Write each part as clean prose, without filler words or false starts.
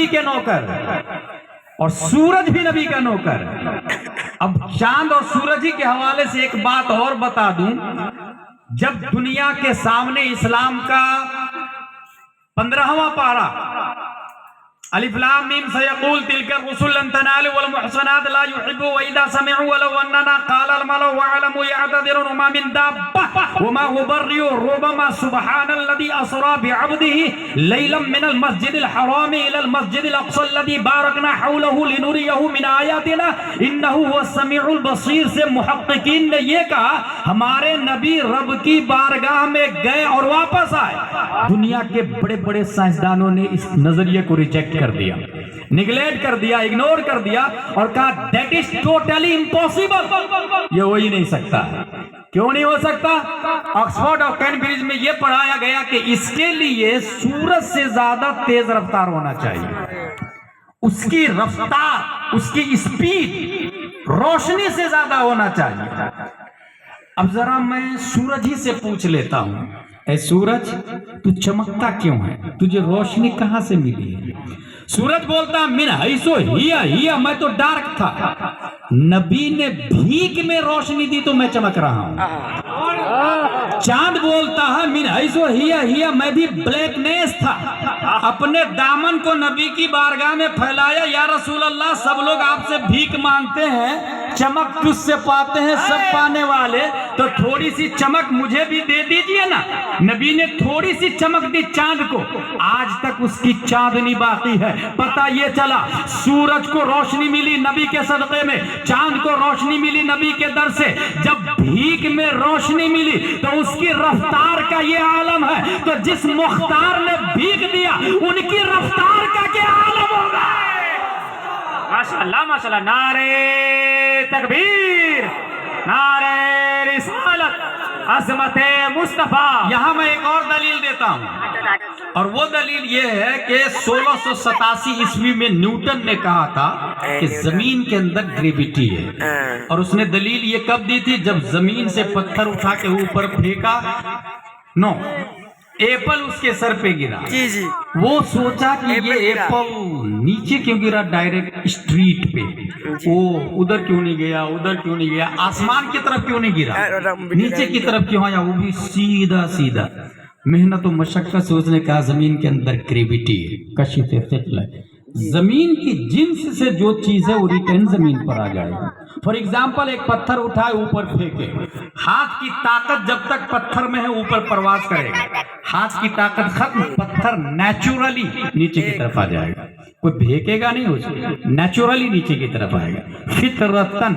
नबी के नौकर और सूरज भी नबी का नौकर। अब चांद और सूरज ही के हवाले से एक बात और बता दूं, जब दुनिया के सामने इस्लाम का 15वां पारा अलिफ लाम मीम सयक़ूल तिलका रुसुल लन तनालु वल मुहसनात ला युहिब्बु व इदा समिअू वलौ अन्ना क़ाल अल मलउ वअलमु यअतदिरुन मा मिन दाब्बा वमा हुबर्रियु रुबमा सुब्हानल्लज़ी असरा बिअब्दिही लैलन मिनल मस्जिदिल हराम इलल मस्जिदिल अक़सा अल्लज़ी बारकना हौलहु लिनुरियहु मिन आयातिना इन्नहु हुवस समीउल बसीर से मुहक्किकीन ने ये कहा हमारे नबी रब की बारगाह में गए और वापस आए। दुनिया के बड़े बड़े साइंसदानों ने इस नजरिए को रिजेक्ट कर दिया, निगलेक्ट कर दिया, इग्नोर कर दिया और कहा दैट इज टोटली इम्पॉसिबल, ये हो ही नहीं सकता। क्यों नहीं हो सकता? ऑक्सफोर्ड और कैम्ब्रिज में यह पढ़ाया गया कि इसके लिए सूरज से ज्यादा तेज रफ्तार होना चाहिए, उसकी रफ्तार, उसकी स्पीड रोशनी से ज्यादा होना चाहिए। अब जरा मैं सूरज ही से पूछ लेता हूं, ऐ सूरज तू चमकता क्यों है, तुझे रोशनी कहां से मिली है? सूरज बोलता मिन हैसो हिया, मैं तो डार्क था, नबी ने भीख में रोशनी दी तो मैं चमक रहा हूं। चांद बोलता है मिन हैसो हिया, मैं भी ब्लैकनेस था, अपने दामन को नबी की बारगाह में फैलाया, या रसूल अल्लाह सब लोग आपसे भीख मांगते हैं, चमक तुझसे पाते हैं सब पाने वाले, तो थोड़ी सी चमक मुझे भी दे दीजिए ना। नबी ने थोड़ी सी चमक दी चांद को, आज तक उसकी चांदनी बाकी है। पता ये चला सूरज को रोशनी मिली नबी के सदक़े में, चांद को रोशनी मिली नबी के दर से। जब भीख में रोशनी मिली तो उसकी रफ्तार का ये आलम है, तो जिस मुख्तार ने भीख दिया उनकी रफ्तार का क्या आलम होगा। माशाअल्लाह माशाअल्लाह, नारे तकबीर, नारे रिसालत, अज़मते मुस्तफा। यहां मैं एक और दलील देता हूं, और वो दलील ये है कि 1687 ईस्वी में न्यूटन ने कहा था कि जमीन के अंदर ग्रेविटी है, और उसने दलील ये कब दी थी, जब जमीन से पत्थर उठा के ऊपर फेंका, नो एप्पल उसके सर पे गिरा, जी। वो सोचा कि ये एप्पल नीचे क्यों गिरा, डायरेक्ट स्ट्रीट पे, वो उधर क्यों नहीं गया, उधर क्यों नहीं गया, आसमान की तरफ क्यों नहीं गिरा, नीचे की तरफ क्यों आया, वो भी सीधा सीधा। मेहनत और मशक्कत से उसने कहा जमीन के अंदर ग्रेविटी है, कशिश फिक्ल है, जमीन की जिन्स से जो चीज है वो रिटर्न जमीन पर आ जाएगी। फॉर एग्जाम्पल एक पत्थर उठाए ऊपर फेंके, हाथ की ताकत जब तक पत्थर में है ऊपर परवाज करेगा, हाथ की ताकत खत्म, पत्थर नेचुरली नीचे की तरफ आ जाएगा, कोई फेंकेगा नहीं उसको, नेचुरली नीचे की तरफ आएगा फितरतन।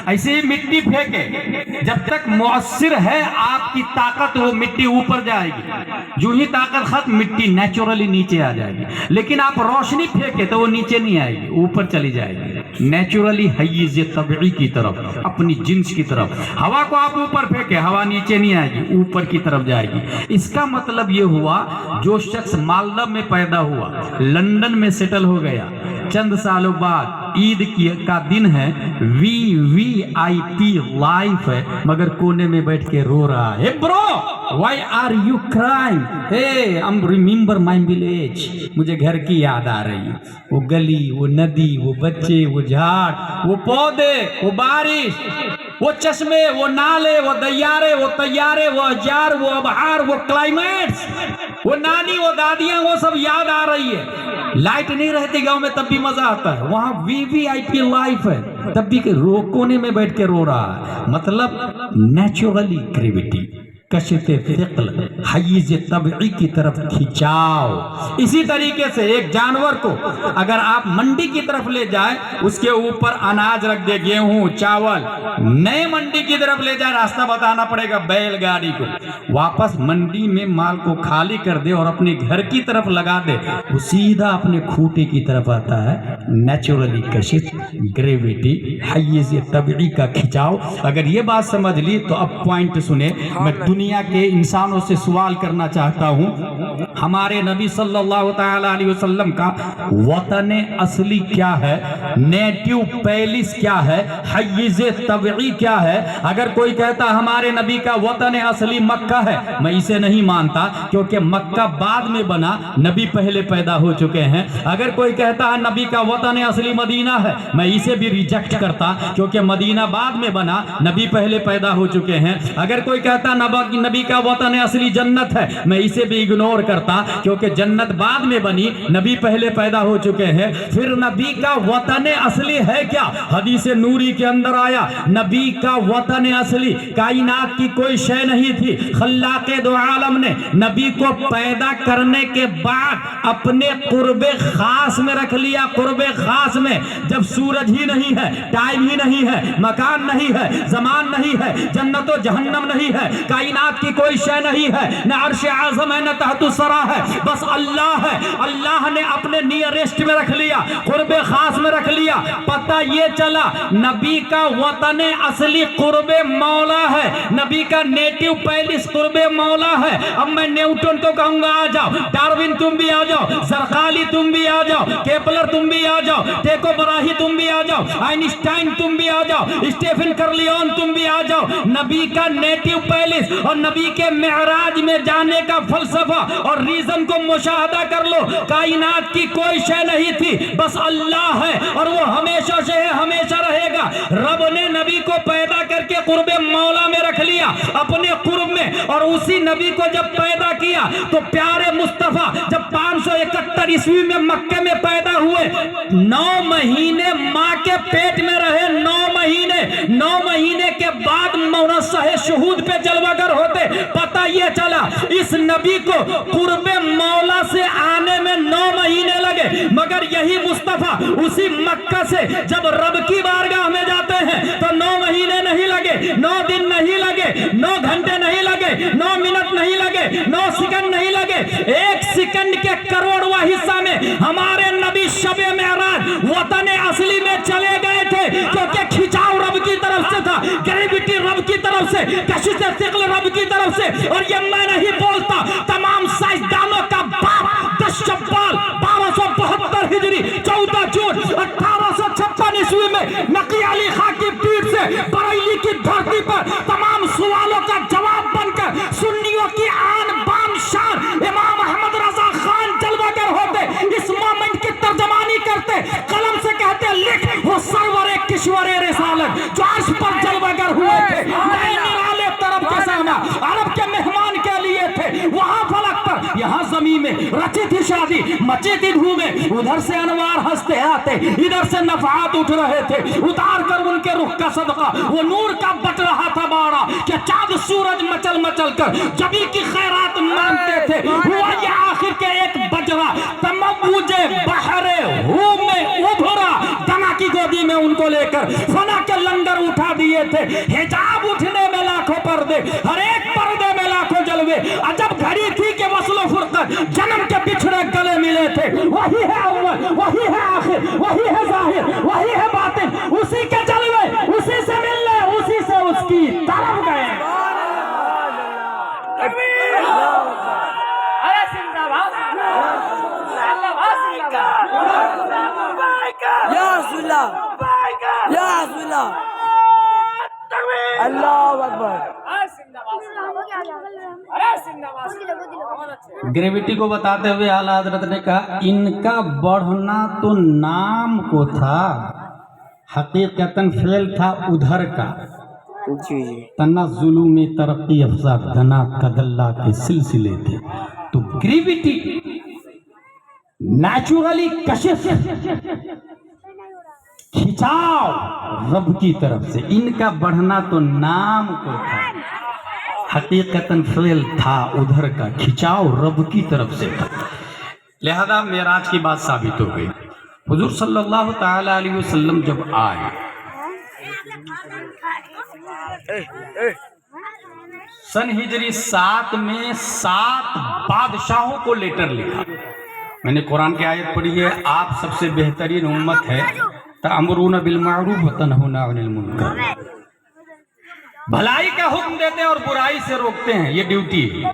ऐसे ही मिट्टी फेंके, जब तक मुअस्सिर है आपकी ताकत वो मिट्टी ऊपर जाएगी, जो ही ताकत खत्म मिट्टी नेचुरली नीचे आ जाएगी। लेकिन आप रोशनी फेंके तो वो नीचे नहीं आएगी, ऊपर चली जाएगी नेचुरली हय्यिज़ तबई की तरफ, अपनी जिन्स की तरफ। हवा को आप ऊपर फेंके, हवा नीचे नहीं आएगी, ऊपर की तरफ जाएगी। इसका मतलब ये हुआ जो शख्स मालदा में पैदा हुआ, लंदन में सेटल हो गया, चंद सालों बाद ईद का दिन है, VVIP लाइफ है, मगर कोने में बैठ के रो रहा है, bro why are you crying, hey I am remember my village, मुझे घर की याद आ रही है, वो गली, वो नदी, वो बच्चे, वो झाड़, वो पौधे, वो बारिश, वो चश्मे, वो नाले, वो दरियारे, वो तैयारे, वो अजार, वो अबहार, वो क्लाइमेट्स, वो नानी, वो दादियां, वो सब याद आ रही है। लाइट नहीं रहती गांव में तब भी मजा आता है, वहां VVIP लाइफ है, तब भी कोने में बैठ के रो रहा है। मतलब नेचुरली ग्रेविटी, कशिते फिक्ल, हय्यिज़ तबई की तरफ खिंचाव। इसी तरीके से एक जानवर को अगर आप मंडी की तरफ ले जाए, उसके ऊपर अनाज रख दे, गेहूं, चावल, नए मंडी की तरफ ले जाए, रास्ता बताना पड़ेगा बैलगाड़ी को, वापस मंडी में माल को खाली कर दे और अपने घर की तरफ लगा दे, वो सीधा अपने खूंटे की तरफ आता है। नेचुरली कशिश, ग्रेविटी, हय्यिज़ तबई का खिंचाव। अगर ये बात समझ ली तो अब पॉइंट सुने, मैं दुनिया के इंसानों से सवाल करना चाहता हूँ, हमारे नबी सल्लल्लाहु ताला अलैहि वसल्लम का वतन असली क्या है, नेटिव पैलिस क्या है, हय्यिज़ तबई क्या है। अगर कोई कहता हमारे नबी का वतन असली मक्का है, मैं इसे नहीं मानता, क्योंकि मक्का बाद में बना, नबी पहले पैदा हो चुके हैं। अगर कोई कहता है नबी का वतन असली मदीना है, मैं इसे भी रिजेक्ट करता, क्योंकि मदीना बाद में बना, नबी पहले पैदा हो चुके हैं। अगर कोई कहता नबी का वतन असली जन्नत है, मैं इसे भी इग्नोर करता, क्योंकि जन्नत बाद में बनी, नबी पहले पैदा हो चुके हैं। फिर नबी का वतन असली है क्या? हदीस नूरी के अंदर आया, नबी का वतन असली कायनात की कोई शय नहीं थी। खल्लाक़े दो आलम ने नबी को पैदा करने के बाद अपने कुर्बे खास में रख लिया। कुर्बे खास में जब सूरज ही नहीं है, टाइम ही नहीं है, मकान नहीं है, जमान नहीं है, जन्नत और जहन्नम नहीं है, कायनात की कोई शय नहीं है, न अर्श आज़म है, न तहतु सरा है, बस अल्लाह है। अल्लाह ने अपने नियरेस्ट में रख लिया, कुर्बे खास में रख लिया। पता ये चला नबी का वतन असली कुर्बे मौला है, नबी का नेटिव पैलिस कुर्बे मौला है। अब मैं न्यूटन को कहूंगा आ जाओ, डार्विन तुम भी आ जाओ, जरकाली तुम भी आ जाओ, केपलर तुम भी आ जाओ, टेको बराही तुम भी आ जाओ, आइंस्टाइन तुम भी आ जाओ, स्टीफन कर्लियन तुम भी आ जाओ। नबी का नेटिव पैलेस और नबी के मेराज में जाने का फलसफा और रीजन को मुशाहदा कर लो। कायनात की कोई शय नहीं थी, बस अल्लाह है, और वो हमेशा से है, हमेशा रहेगा। रब ने नबी को पैदा करके कुर्बे मौला में रख लिया, अपने कुर्ब में, और उसी नबी को जब पैदा किया तो प्यारे मुस्तफा जब 571 ईस्वी में मक्के में पैदा हुए, 9 महीने माँ के पेट में रहे, 9 महीने के बाद मौनसह शहूद पे जलवागर होते। पता ये चला इस नबी को कुर्बे मौला से आने में 9 महीने लगे, मगर यही मुस्तफा उसी मक्का से जब रब की बारगाह में जाते हैं तो 9 महीने नहीं लगे, 9 दिन नहीं लगे, 9 घंटे नहीं लगे, 9 मिनट नहीं लगे, 9 सेकंड नहीं लगे, 1 सेकंड के करोड़वा हिस्सा में हमारे नबी शबे मेराज वतन असली में चले गए थे। क्योंकि खिंचाव रब की तरफ से था, ग्रेविटी रब की तरफ से, कशिश सिकल रब की तरफ से। और ये मैं नहीं बोलता, तमाम साइंसदानों का बाप 10 शव्वाल 1272 हिजरी 14 जून 1856 ईस्वी में नकी अली खां की पीठ से बरेली की धरती पर तमाम सवालों का जवाब बनकर सुन्नियों की आन बान शान इमाम अहमद रजा खान जलवागर होते, इस मोमेंट की तर्जमानी करते, कलम से कहते लिख वो सरवरे किश्वरे रिसालत जो अर्श पर जलवागर हुए थे, नए निराले तरफ के सामा अरब के मेहमान के लिए थे। वहां फलक पर, यहाँ जमीन में रची थी शादी, मची थी धूमें, उधर से अनवार हंसते आते, इधर से नफात उठ रहे थे, उतार कर उनके रुख का सदका वो नूर का बट रहा था बाड़ा कि चांद सूरज मचल मचल कर जबी की खैरात मांगते थे। हुआ ये आखिर के एक बजरा तमबूजे बहरे हू में उभरा, दना की गोदी में उनको लेकर फना के लंगर उठा दिए थे। हिजाब उठने में लाखों पर्दे, हर एक पर्दे में लाखों जलवे, अजब घड़ी थी कि वस्लो फुरकत जन्म के पिछड़े गले मिले थे। वही है अव्वल, वही है आखिर, वही है जाहिर, वही है बातिन, उसी के जलवे, उसी से मिलने, उसी से उसकी तरफ गए। ग्रेविटी को बताते हुए आला हजरत ने कहा इनका बढ़ना तो नाम को था, हकीकतन फेल था उधर का। तनाजुलू में तरक्की अफजा घना कदल्ला के सिलसिले थे। तो ग्रेविटी नेचुरली कशिश खिंचाव रब की तरफ से, इनका बढ़ना तो नाम को था, हकीकतन फेल था उधर का, खिंचाव रब की तरफ से था। लिहाजा मेराज की बात साबित हो गई। हुजूर सल्लल्लाहु ताला अलैहि वसल्लम जब आए, सन हिजरी 7 में 7 बादशाहों को लेटर लिखा। मैंने कुरान की आयत पढ़ी है, आप सबसे बेहतरीन उम्मत है, तअमुरूना बिल मारूफ व तनहूना अनिल मुनकर। भलाई का हुक्म देते हैं और बुराई से रोकते हैं, ये ड्यूटी है।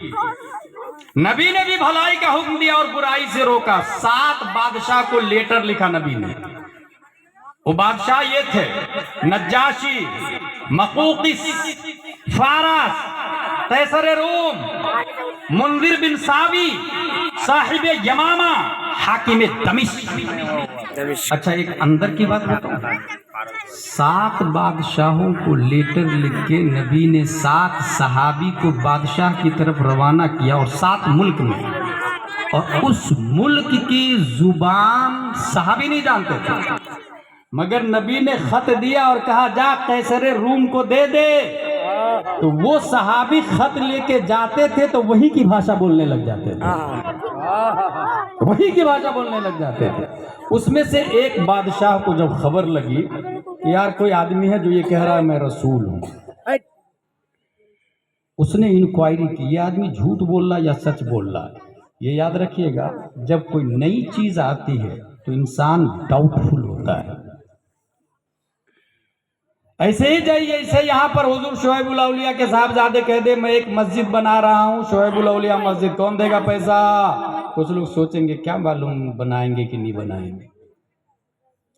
नबी ने भी भलाई का हुक्म दिया और बुराई से रोका। 7 बादशाह को लेटर लिखा नबी ने। वो बादशाह ये थे नज्जाशी, मकूकिस, फारस, कैसर रोम, मुंजिर बिन सावी, साहिब यमामा, हाकिम दमिश्क। अच्छा, एक अंदर की बात बताऊं, 7 बादशाहों को लेटर लिख के नबी ने 7 सहाबी को बादशाह की तरफ रवाना किया, और 7 मुल्क में, और उस मुल्क की जुबान सहाबी नहीं जानते थे, मगर नबी ने खत दिया और कहा जा कैसर रूम को दे दे। तो वो सहाबी खत लेके जाते थे तो वही की भाषा बोलने लग जाते थे, वही की भाषा बोलने लग जाते थे। उसमें से एक बादशाह को जब खबर लगी कि यार कोई आदमी है जो ये कह रहा है मैं रसूल हूं, उसने इंक्वायरी की ये आदमी झूठ बोल रहा या सच बोल रहा है। ये याद रखिएगा, जब कोई नई चीज आती है तो इंसान डाउटफुल होता है। ऐसे ही जाइए, जैसे यहाँ पर हुजूर शोएबुल औलिया के साहबजादे कह दे मैं एक मस्जिद बना रहा हूँ, शोएबुल औलिया मस्जिद, कौन देगा पैसा? कुछ लोग सोचेंगे क्या मालूम बनाएंगे कि नहीं बनाएंगे।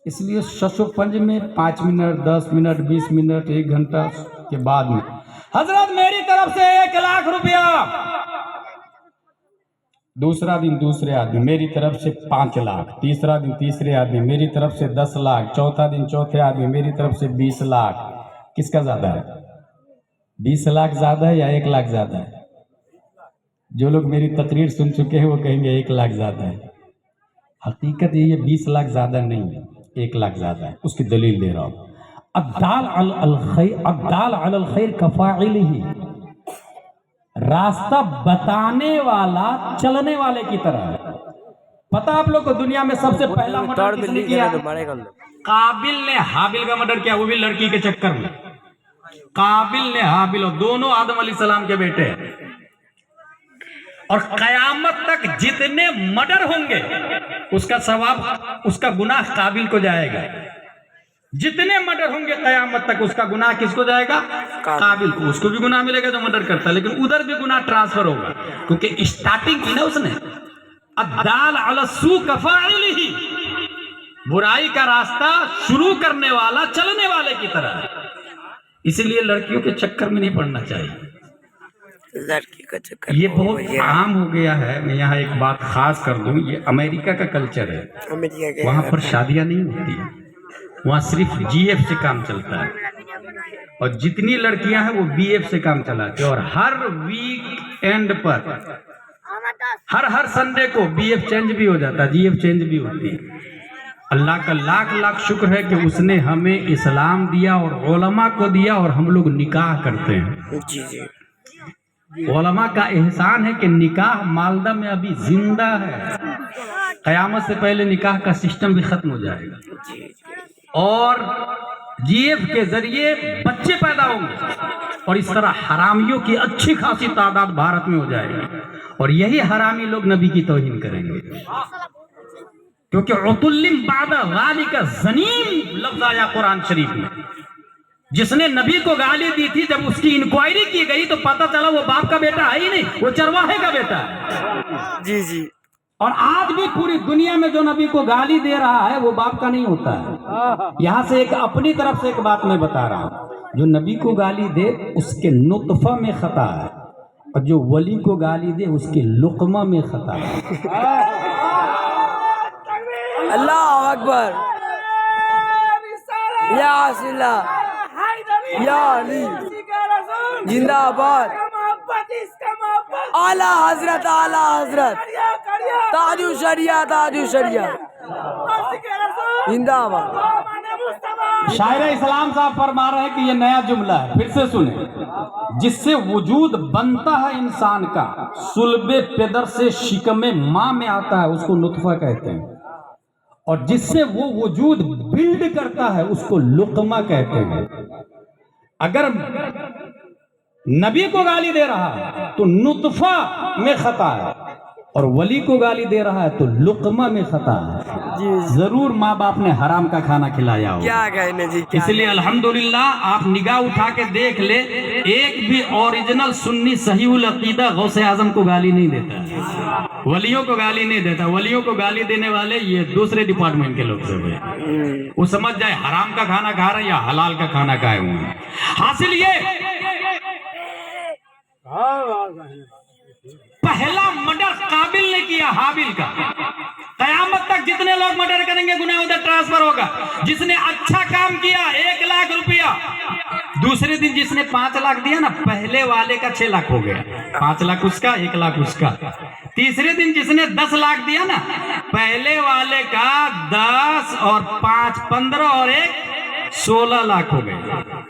इसलिए शशोपंज में 5 मिनट, 10 मिनट, 20 मिनट, 1 घंटा के बाद में हजरत मेरी तरफ से 1 लाख रुपया, दूसरा दिन दूसरे आदमी मेरी तरफ से 5 लाख, तीसरा दिन तीसरे आदमी मेरी तरफ से 10 लाख, चौथा दिन चौथे आदमी मेरी तरफ से 20 लाख। किसका ज्यादा है? 20 लाख ज्यादा है या 1 लाख ज्यादा है? जो लोग मेरी तकरीर सुन चुके हैं वो कहेंगे 1 लाख ज्यादा है। हकीकत ये 20 लाख ज्यादा नहीं है, 1 लाख ज्यादा है। उसकी दलील दे रहा हूँ। अद्दाल अलल खैर कफाइलिही, रास्ता बताने वाला चलने वाले की तरह है। पता आप लोग को दुनिया में सबसे पहला मर्डर किसने किया? काबिल ने हाबिल का मर्डर किया, वो भी लड़की के चक्कर में। काबिल ने हाबिल, और दोनों आदम अलैहिस्सलाम के बेटे हैं। और कयामत तक जितने मर्डर होंगे उसका सवाब, उसका गुनाह काबिल को जाएगा। जितने मर्डर होंगे कयामत तक उसका गुनाह किसको जाएगा? काबिल को। उसको भी गुनाह मिलेगा जो मर्डर करता है, लेकिन उधर भी गुनाह ट्रांसफर होगा, क्योंकि स्टार्टिंग की ना उसने। अद्दाल अला सू कफाइलिही, बुराई का रास्ता शुरू करने वाला चलने वाले की तरह है। इसीलिए लड़कियों के चक्कर में नहीं पड़ना चाहिए। लड़की का चक्कर ये बहुत आम हो गया है। मैं यहाँ एक बात खास कर दूं, ये अमेरिका का कल्चर है। वहाँ पर शादियां नहीं होती है, वहाँ सिर्फ जीएफ से काम चलता है। और जितनी लड़कियां हैं वो बीएफ से काम चलाती है। और हर वीक एंड पर, हर संडे को बीएफ चेंज भी हो जाता है, जीएफ चेंज भी होती है। अल्लाह का लाख लाख शुक्र है कि उसने हमें इस्लाम दिया और उलमा को दिया, और हम लोग निकाह करते हैं। जी जी, उलमा का एहसान है कि निकाह मालदा में अभी जिंदा है। कयामत से पहले निकाह का सिस्टम भी खत्म हो जाएगा और जीएफ के जरिए बच्चे पैदा होंगे, और इस तरह हरामियों की अच्छी खासी तादाद भारत में हो जाएगी। और यही हरामी लोग नबी की तौहीन करेंगे, क्योंकि उतुल्लिम बादा ज़ालिका ज़नीम लफ्ज़ आया कुरान शरीफ में। जिसने नबी को गाली दी थी, जब उसकी इंक्वायरी की गई तो पता चला वो बाप का बेटा है ही नहीं, वो चरवाहे का बेटा है। जी जी। और आज भी पूरी दुनिया में जो नबी को गाली दे रहा है वो बाप का नहीं होता है। यहाँ से एक अपनी तरफ से एक बात मैं बता रहा हूँ, जो नबी को गाली दे उसके नुतफा में खता है, और जो वली को गाली दे उसके लुकमा में खता है। अल्लाह अकबर, या असिला, या अली, जिंदाबाद, आला हजरत, आला हजरत, ताजु शरिया, ताजु शरिया, जिंदाबाद। शायर इस्लाम साहब फरमा रहे हैं कि ये नया जुमला है, फिर से सुने। जिससे वजूद बनता है इंसान का, सुल्बे पेदर से शिकमे माँ में आता है, उसको नुतफा कहते हैं। और जिससे वो वजूद बिल्ड करता है उसको लुकमा कहते हैं। अगर नबी को गाली दे रहा है तो नुतफा में खता है, और वली को गाली दे रहा है तो लुकमा में खता है। जी जरूर माँ बाप ने हराम का खाना खिलाया हो। क्या कहने जी, क्या इसलिए अल्हम्दुलिल्लाह आप निगाह उठा के देख ले, एक भी ओरिजिनल सुन्नी सहीउल अकीदा गौसे आजम को गाली नहीं देता, वलियों को गाली नहीं देता। वलियों को गाली देने वाले ये दूसरे डिपार्टमेंट के लोग सब है। वो समझ जाए हराम का खाना खा रहे हैं या हलाल का खाना खाए हुए हैं। हासिल ये पहला मर्डर काबिल ने किया हाबिल का। कयामत तक जितने लोग मर्डर करेंगे गुनाह उधर ट्रांसफर होगा। जिसने अच्छा काम किया 1 लाख रुपया, दूसरे दिन जिसने 5 लाख दिया ना, पहले वाले का 6 लाख हो गया। 5 लाख उसका, 1 लाख उसका। तीसरे दिन जिसने 10 लाख दिया ना, पहले वाले का 10 और 5 15 और 1 16 लाख हो गए।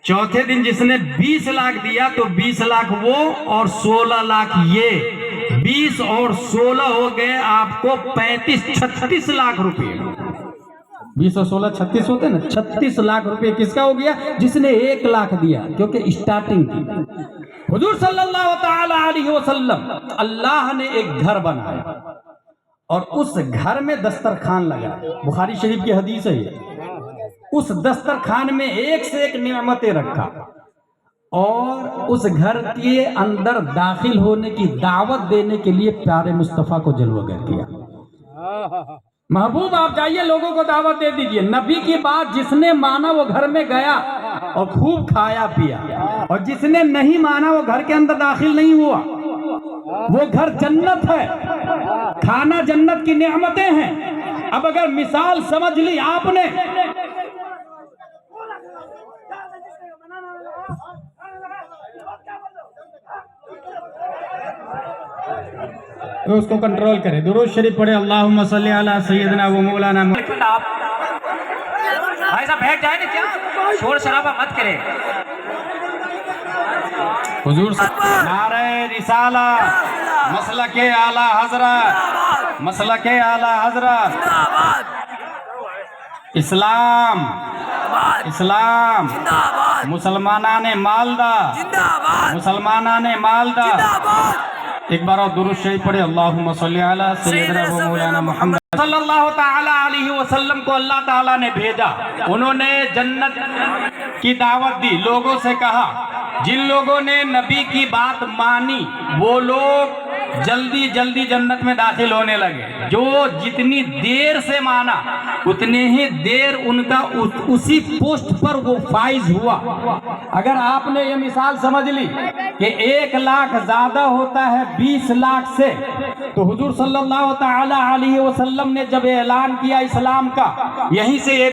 चौथे दिन जिसने 20 लाख दिया तो 20 लाख वो और 16 लाख ये, 20 और 16 हो गए आपको 35-36 लाख रुपए। 20 और 16 36 होते ना, 36 लाख रुपए किसका हो गया? जिसने 1 लाख दिया, क्योंकि स्टार्टिंग की। हुजूर सल्लल्लाहु ताला अलैहि वसल्लम, अल्लाह ने एक घर बनाया और उस घर में दस्तरखान लगा। बुखारी शरीफ की हदीस है ये। उस दस्तरखान में एक से एक नेमतें रखा और उस घर के अंदर दाखिल होने की दावत देने के लिए प्यारे मुस्तफ़ा को जलवागर किया। महबूब आप जाइए, लोगों को दावत दे दीजिए। नबी की बात जिसने माना वो घर में गया और खूब खाया पिया, और जिसने नहीं माना वो घर के अंदर दाखिल नहीं हुआ। वो घर जन्नत है, खाना जन्नत की नेमतें हैं। अब अगर मिसाल समझ ली आपने, तो उसको कंट्रोल करें। दुरूद शरीफ पढ़े, अल्लाहुम्मा सल्ली अला सय्यदना व मौलाना। आप भाई साहब बैठ जाए ना, क्या शोर शराबा मत करें। हुजूर नारे रिसाला, मसलके आला हजरत, मसलके आला हजरत। इस्लाम इस्लाम मुसलमाना ने मालदा, मुसलमाना ने मालदा। एक बार और दुरूद शरीफ पढ़े, अल्लाहुम्मा सल्ली अला सय्यदना व मौलाना मुहम्मद सल्लल्लाहु ताला अलैहि वसल्लम को अल्लाह ताला ने भेजा। उन्होंने जन्नत की दावत दी, लोगों से कहा जिन लोगों ने नबी की बात मानी वो लोग जल्दी जल्दी जन्नत में दाखिल होने लगे। जो जितनी देर से माना उतने ही देर उनका उसी पोस्ट पर वो फाइज हुआ। अगर आपने ये मिसाल समझ ली कि 1 लाख ज्यादा होता है 20 लाख से, तो हुजूर सल्लल्लाहु ताला अलैहि वसल्लम ने जब ऐलान किया इस्लाम का, यहीं से